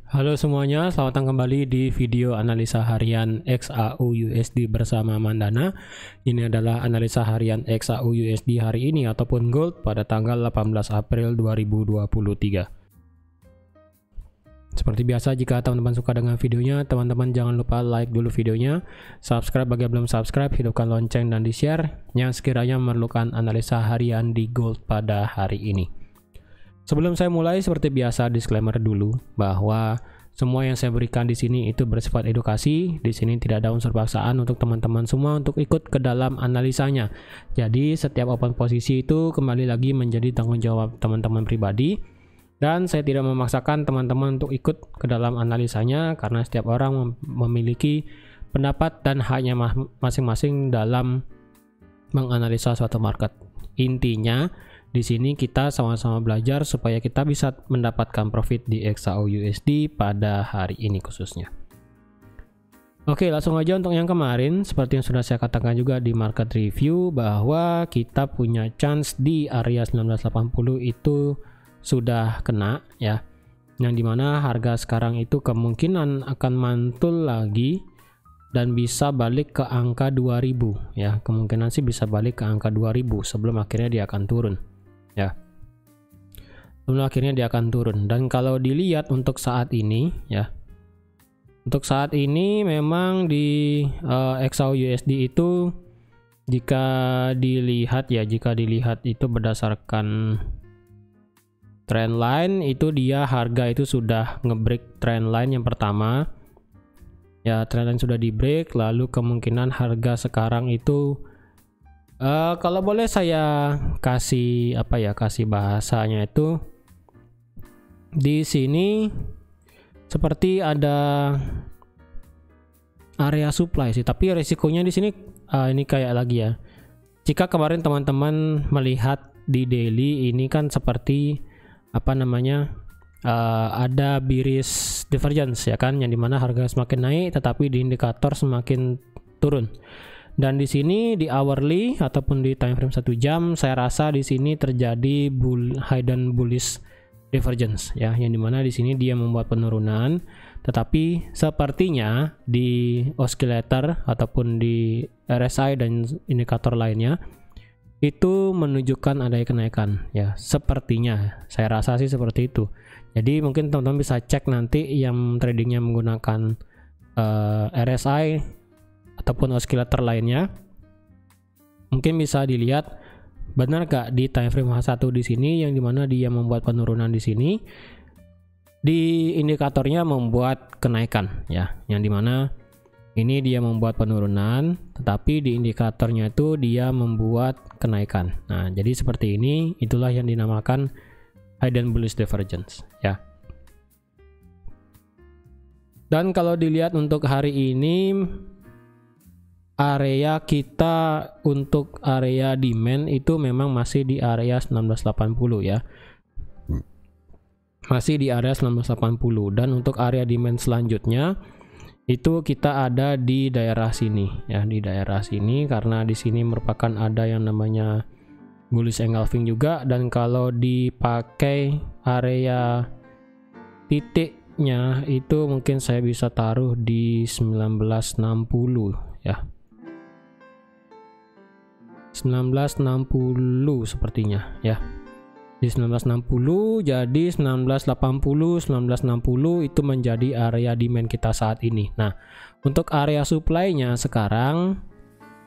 Halo semuanya, selamat datang kembali di video analisa harian XAU USD bersama Mandana. Ini adalah analisa harian XAU USD hari ini ataupun gold pada tanggal 18 April 2023. Seperti biasa, jika teman-teman suka dengan videonya, teman-teman jangan lupa like dulu videonya, subscribe bagi yang belum subscribe, hidupkan lonceng dan di-share yang sekiranya memerlukan analisa harian di gold pada hari ini. Sebelum saya mulai, seperti biasa disclaimer dulu bahwa semua yang saya berikan di sini itu bersifat edukasi. Di sini tidak ada unsur paksaan untuk teman-teman semua untuk ikut ke dalam analisanya. Jadi setiap open posisi itu kembali lagi menjadi tanggung jawab teman-teman pribadi. Dan saya tidak memaksakan teman-teman untuk ikut ke dalam analisanya karena setiap orang memiliki pendapat dan haknya masing-masing dalam menganalisa suatu market. Intinya di sini kita sama-sama belajar supaya kita bisa mendapatkan profit di XAU USD pada hari ini khususnya. Oke, langsung aja untuk yang kemarin, seperti yang sudah saya katakan juga di market review bahwa kita punya chance di area 1980 itu sudah kena ya. Yang dimana harga sekarang itu kemungkinan akan mantul lagi dan bisa balik ke angka 2000 ya. Kemungkinan sih bisa balik ke angka 2000 sebelum akhirnya dia akan turun. Ya, lalu akhirnya dia akan turun. Dan kalau dilihat untuk saat ini ya, untuk saat ini memang di XAU USD itu jika dilihat itu berdasarkan trendline itu dia harga itu sudah ngebreak trendline yang pertama ya, trendline sudah di break. Lalu kemungkinan harga sekarang itu kalau boleh saya kasih kasih bahasanya itu di sini seperti ada area supply sih, tapi resikonya di sini ini kayak lagi ya. Jika kemarin teman-teman melihat di daily ini kan seperti ada bearish divergence ya kan, yang dimana harga semakin naik tetapi di indikator semakin turun. Dan di sini di hourly ataupun di time frame 1 jam, saya rasa di sini terjadi hidden bullish divergence ya, yang dimana di sini dia membuat penurunan, tetapi sepertinya di oscillator ataupun di RSI dan indikator lainnya itu menunjukkan adanya kenaikan ya, sepertinya saya rasa sih seperti itu. Jadi mungkin teman-teman bisa cek nanti yang tradingnya menggunakan RSI ataupun oscillator lainnya, mungkin bisa dilihat benar gak di time frame H1 di sini yang dimana dia membuat penurunan di sini, di indikatornya membuat kenaikan ya, yang dimana ini dia membuat penurunan tetapi di indikatornya itu dia membuat kenaikan. Nah, jadi seperti ini, itulah yang dinamakan hidden bullish divergence ya. Dan kalau dilihat untuk hari ini, area kita untuk area demand itu memang masih di area 1980 ya. Masih di area 1980, dan untuk area demand selanjutnya itu kita ada di daerah sini ya, di daerah sini, karena di sini merupakan ada yang namanya bullish engulfing juga. Dan kalau dipakai area titiknya itu mungkin saya bisa taruh di 1960 ya. 1960 sepertinya ya, di 1960. Jadi 1960 itu menjadi area demand kita saat ini. Nah, untuk area supply-nya sekarang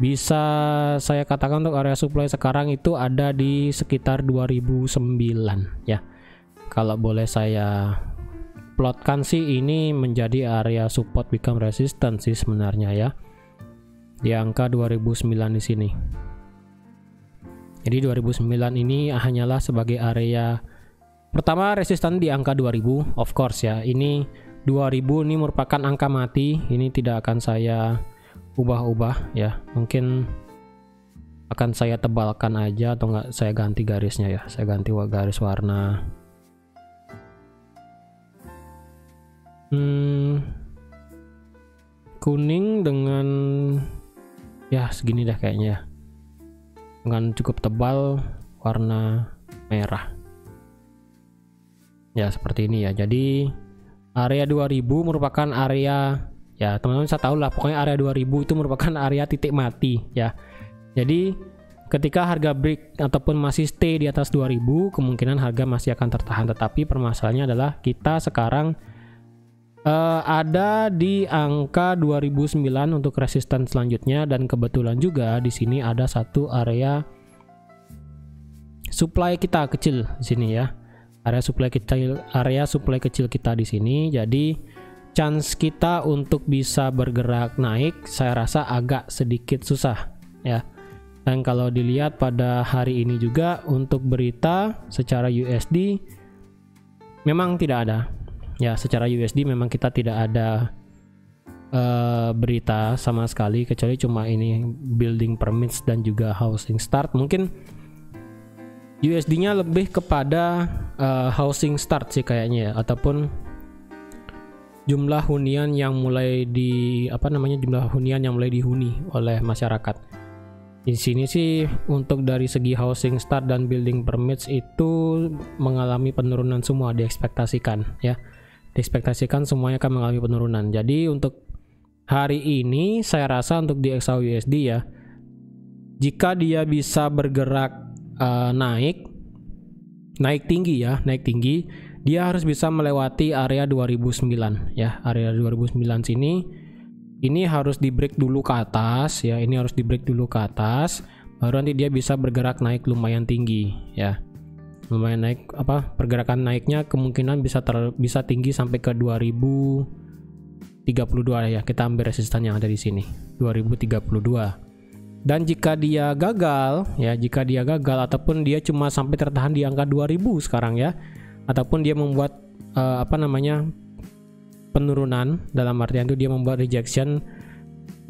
bisa saya katakan untuk area supply sekarang itu ada di sekitar 2009 ya. Kalau boleh saya plotkan sih, ini menjadi area support become resistance sih sebenarnya ya, di angka 2009 di sini. Jadi 2009 ini hanyalah sebagai area pertama resisten di angka 2000, of course ya. Ini 2000 ini merupakan angka mati, ini tidak akan saya ubah-ubah ya. Mungkin akan saya tebalkan aja atau enggak saya ganti garisnya ya. Saya ganti garis warna kuning dengan ya segini dah kayaknya, dengan cukup tebal warna merah ya, seperti ini ya. Jadi Area 2000 merupakan area, ya teman-teman saya tahu lah, pokoknya area 2000 itu merupakan area titik mati ya. Jadi ketika harga break ataupun masih stay di atas 2000, kemungkinan harga masih akan tertahan. Tetapi permasalahannya adalah kita sekarang ada di angka 2009 untuk resisten selanjutnya, dan kebetulan juga di sini ada satu area supply kita kecil di sini ya. Area supply kecil kita di sini. Jadi chance kita untuk bisa bergerak naik saya rasa agak sedikit susah ya. Dan kalau dilihat pada hari ini juga untuk berita secara USD memang tidak ada. Ya, secara USD memang kita tidak ada berita sama sekali, kecuali cuma ini building permits dan juga housing start. Mungkin USD-nya lebih kepada housing start sih kayaknya ya, ataupun jumlah hunian yang mulai dihuni oleh masyarakat. Di sini sih untuk dari segi housing start dan building permits itu mengalami penurunan semua, diekspektasikan ya. Diekspektasikan semuanya akan mengalami penurunan. Jadi untuk hari ini saya rasa untuk di XAUUSD ya, jika dia bisa bergerak naik tinggi, dia harus bisa melewati area 2009 ya. Area 2009 sini ini harus di break dulu ke atas ya, baru nanti dia bisa bergerak naik lumayan tinggi ya. Lumayan naik, pergerakan naiknya kemungkinan bisa tinggi sampai ke 2032 ya. Kita ambil resisten yang ada di sini 2032. Dan jika dia gagal ataupun dia cuma sampai tertahan di angka 2000 sekarang ya, ataupun dia membuat penurunan, dalam artian itu dia membuat rejection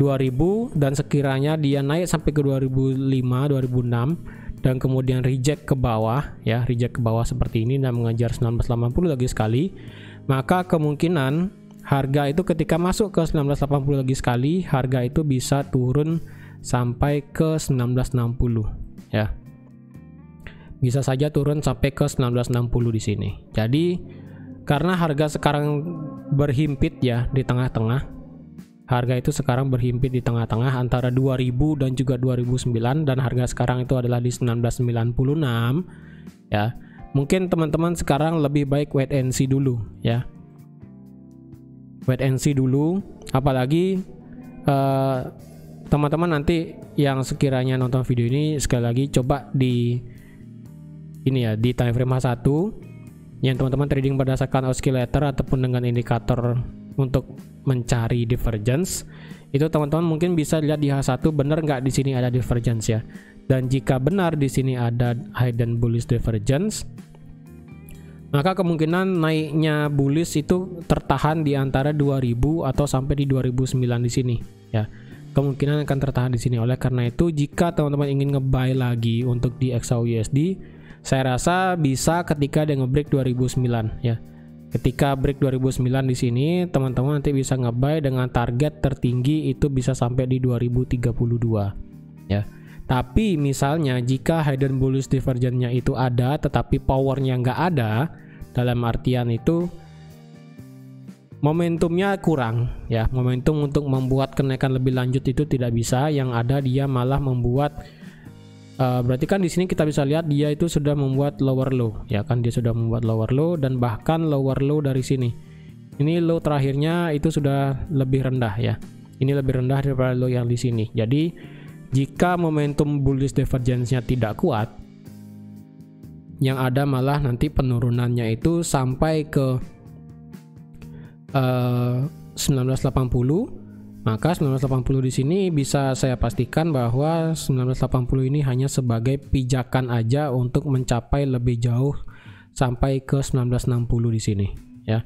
2000 dan sekiranya dia naik sampai ke 2005, 2006 dan kemudian reject ke bawah seperti ini dan mengejar 1980 lagi sekali, maka kemungkinan harga itu ketika masuk ke 1980 lagi sekali, harga itu bisa turun sampai ke 1960 ya. Bisa saja turun sampai ke 1960 di sini. Jadi karena harga sekarang berhimpit ya di tengah-tengah. Harga itu sekarang berhimpit di tengah-tengah antara 2000 dan juga 2009, dan harga sekarang itu adalah di 1996 ya. Mungkin teman-teman sekarang lebih baik wait and see dulu ya. Wait and see dulu, apalagi teman-teman nanti yang sekiranya nonton video ini sekali lagi coba di time frame H1 yang teman-teman trading berdasarkan oscillator ataupun dengan indikator untuk mencari divergence. Itu teman-teman mungkin bisa lihat di H1 benar nggak di sini ada divergence ya. Dan jika benar di sini ada hidden bullish divergence, maka kemungkinan naiknya bullish itu tertahan di antara 2000 atau sampai di 2009 di sini ya. Kemungkinan akan tertahan di sini. Oleh karena itu, jika teman-teman ingin nge-buy lagi untuk di XAUUSD, saya rasa bisa ketika dia nge-break 2009 ya. Ketika break 2009 di sini, teman-teman nanti bisa nge-buy dengan target tertinggi itu bisa sampai di 2032 ya. Tapi misalnya jika hidden bullish divergence-nya itu ada tetapi powernya nggak ada, dalam artian itu momentumnya kurang ya, momentum untuk membuat kenaikan lebih lanjut itu tidak bisa. Yang ada dia malah membuat berarti kan di sini kita bisa lihat dia itu sudah membuat lower low ya kan, dia sudah membuat lower low dan bahkan lower low dari sini. Ini low terakhirnya itu sudah lebih rendah ya. Ini lebih rendah daripada low yang di sini. Jadi jika momentum bullish divergence-nya tidak kuat, yang ada malah nanti penurunannya itu sampai ke 1980, maka 1980 di sini bisa saya pastikan bahwa 1980 ini hanya sebagai pijakan aja untuk mencapai lebih jauh sampai ke 1960 di sini ya.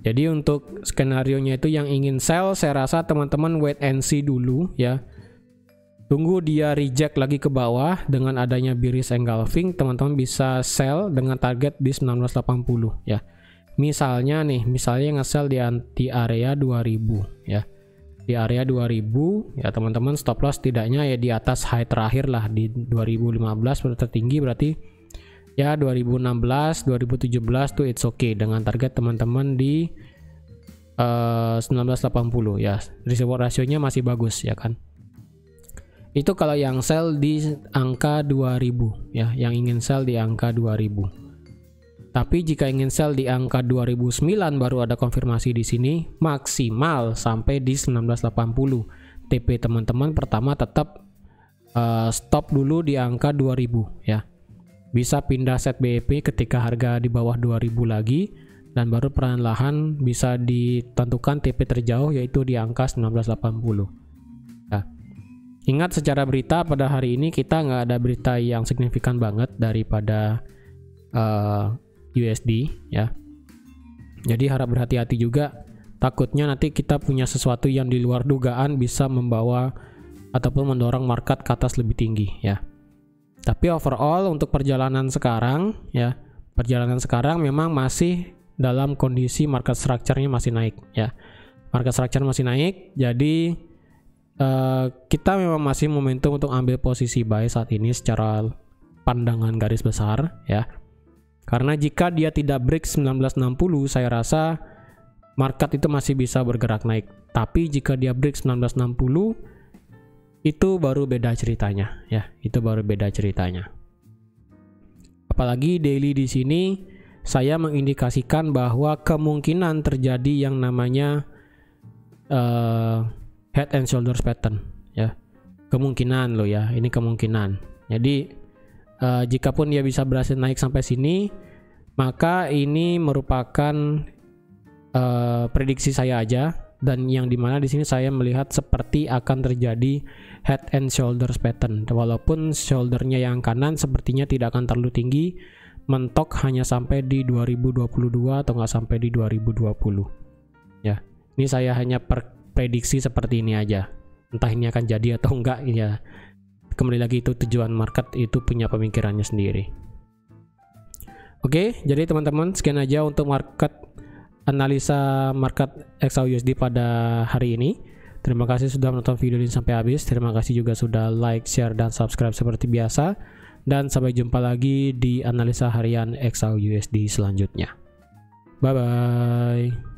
Jadi untuk skenario-nya itu yang ingin sell, saya rasa teman-teman wait and see dulu ya. Tunggu dia reject lagi ke bawah dengan adanya bearish engulfing, teman-teman bisa sell dengan target di 1980 ya. Misalnya nge-sell di area 2000 ya. Di area 2000 ya teman-teman, stop loss tidaknya ya di atas high terakhir lah di 2015 tertinggi, berarti Ya 2016, 2017 tuh it's okay dengan target teman-teman di 1980 ya. Risk reward rasionya masih bagus ya kan. Itu kalau yang sell di angka 2000 ya, yang ingin sell di angka 2000. Tapi jika ingin sell di angka 2009 baru ada konfirmasi di sini maksimal sampai di 1980. TP teman-teman pertama tetap stop dulu di angka 2000 ya. Bisa pindah set BEP ketika harga di bawah 2000 lagi dan baru perlahan bisa ditentukan TP terjauh yaitu di angka 1980. Ya. Ingat secara berita pada hari ini kita nggak ada berita yang signifikan banget daripada USD ya. Jadi harap berhati-hati juga, takutnya nanti kita punya sesuatu yang di luar dugaan bisa membawa ataupun mendorong market ke atas lebih tinggi ya. Tapi overall untuk perjalanan sekarang ya, perjalanan sekarang memang masih dalam kondisi market structure-nya masih naik ya. Market structure masih naik, jadi kita memang masih momentum untuk ambil posisi buy saat ini secara pandangan garis besar ya. Karena jika dia tidak break 1960, saya rasa market itu masih bisa bergerak naik. Tapi jika dia break 1960, itu baru beda ceritanya ya, itu baru beda ceritanya. Apalagi daily di sini saya mengindikasikan bahwa kemungkinan terjadi yang namanya head and shoulders pattern ya. Kemungkinan loh ya, ini kemungkinan. Jadi jikapun dia bisa berhasil naik sampai sini, maka ini merupakan prediksi saya aja. Dan yang dimana di sini saya melihat seperti akan terjadi head and shoulders pattern, walaupun shouldernya yang kanan sepertinya tidak akan terlalu tinggi, mentok hanya sampai di 2022 atau nggak sampai di 2020 ya. Ini saya hanya prediksi seperti ini aja, entah ini akan jadi atau enggak ya, kembali lagi itu tujuan market itu punya pemikirannya sendiri. Oke, jadi teman-teman sekian aja untuk analisa market XAUUSD pada hari ini. Terima kasih sudah menonton video ini sampai habis. Terima kasih juga sudah like, share, dan subscribe seperti biasa. Dan sampai jumpa lagi di analisa harian XAUUSD selanjutnya. Bye-bye.